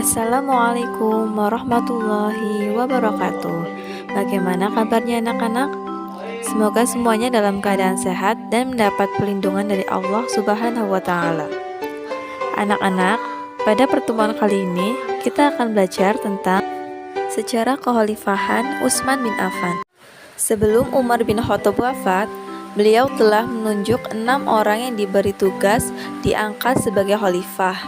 Assalamualaikum warahmatullahi wabarakatuh. Bagaimana kabarnya anak-anak? Semoga semuanya dalam keadaan sehat dan mendapat perlindungan dari Allah Subhanahu wa taala. Anak-anak, pada pertemuan kali ini kita akan belajar tentang sejarah kekhalifahan Utsman bin Affan. Sebelum Umar bin Khattab wafat, beliau telah menunjuk 6 orang yang diberi tugas diangkat sebagai khalifah,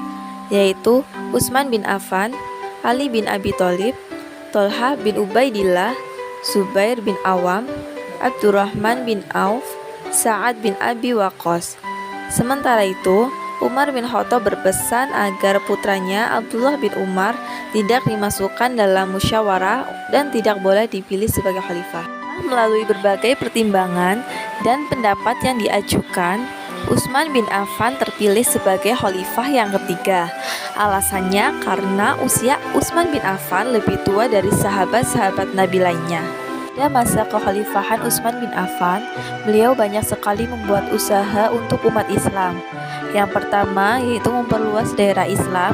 yaitu Utsman bin Affan, Ali bin Abi Thalib, Thalhah bin Ubaidillah, Zubair bin Awam, Abdurrahman bin Auf, Sa'ad bin Abi Waqqas. Sementara itu, Umar bin Khattab berpesan agar putranya Abdullah bin Umar tidak dimasukkan dalam musyawarah dan tidak boleh dipilih sebagai khalifah. Melalui berbagai pertimbangan dan pendapat yang diajukan, Utsman bin Affan terpilih sebagai khalifah yang ketiga. Alasannya karena usia Utsman bin Affan lebih tua dari sahabat-sahabat Nabi lainnya. Pada masa kekhalifahan Utsman bin Affan, beliau banyak sekali membuat usaha untuk umat Islam. Yang pertama yaitu memperluas daerah Islam.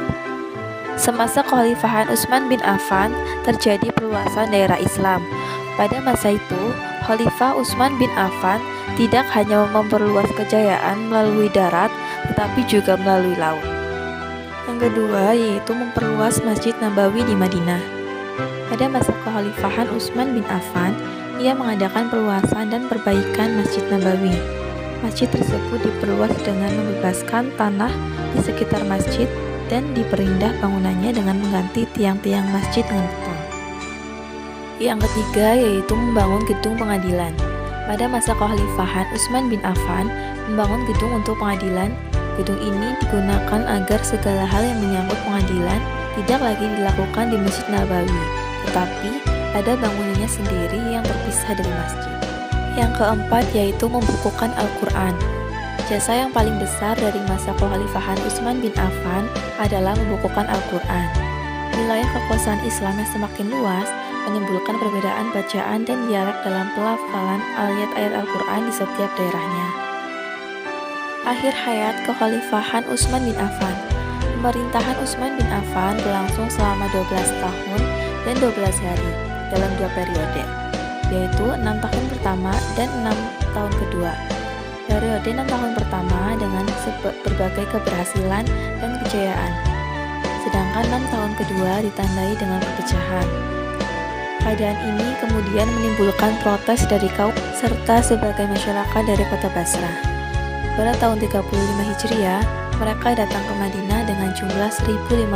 Semasa kekhalifahan Utsman bin Affan, terjadi perluasan daerah Islam. Pada masa itu, Khalifah Utsman bin Affan tidak hanya memperluas kejayaan melalui darat, tetapi juga melalui laut. Yang kedua yaitu memperluas Masjid Nabawi di Madinah. Pada masa kekhalifahan Utsman bin Affan, ia mengadakan perluasan dan perbaikan Masjid Nabawi. Masjid tersebut diperluas dengan membebaskan tanah di sekitar masjid dan diperindah bangunannya dengan mengganti tiang-tiang masjid dengan beton. Yang ketiga yaitu membangun gedung pengadilan. Pada masa kekhalifahan Utsman bin Affan membangun gedung untuk pengadilan. Gedung ini digunakan agar segala hal yang menyangkut pengadilan tidak lagi dilakukan di Masjid Nabawi, tetapi ada bangunannya sendiri yang terpisah dari masjid. Yang keempat yaitu membukukan Al-Quran. Jasa yang paling besar dari masa kekhalifahan Utsman bin Affan adalah membukukan Al-Quran. Wilayah kekuasaan Islam yang semakin luas menimbulkan perbedaan bacaan dan dialek dalam pelafalan ayat-ayat Al-Quran di setiap daerahnya. Akhir hayat kekhalifahan Utsman bin Affan. Pemerintahan Utsman bin Affan berlangsung selama 12 tahun dan 12 hari dalam 2 periode, yaitu 6 tahun pertama dan 6 tahun kedua. Periode 6 tahun pertama dengan berbagai keberhasilan dan kejayaan, sedangkan 6 tahun kedua ditandai dengan perpecahan. Keadaan ini kemudian menimbulkan protes dari kaum serta sebagai masyarakat dari kota Basrah. Pada tahun 35 Hijriah, mereka datang ke Madinah dengan jumlah 1.500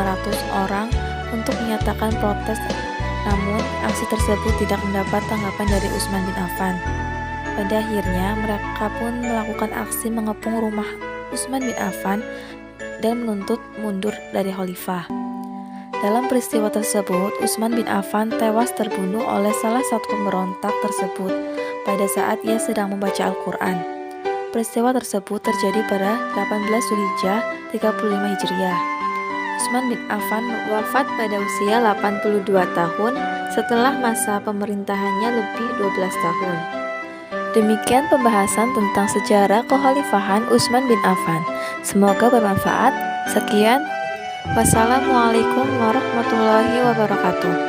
orang untuk menyatakan protes, namun aksi tersebut tidak mendapat tanggapan dari Utsman bin Affan. Pada akhirnya, mereka pun melakukan aksi mengepung rumah Utsman bin Affan dan menuntut mundur dari khalifah. Dalam peristiwa tersebut, Utsman bin Affan tewas terbunuh oleh salah satu pemberontak tersebut pada saat ia sedang membaca Al-Quran. Peristiwa tersebut terjadi pada 18 Dzulhijjah 35 Hijriah. Utsman bin Affan wafat pada usia 82 tahun setelah masa pemerintahannya lebih 12 tahun. Demikian pembahasan tentang sejarah kekhalifahan Utsman bin Affan. Semoga bermanfaat. Sekian. Wassalamualaikum warahmatullahi wabarakatuh.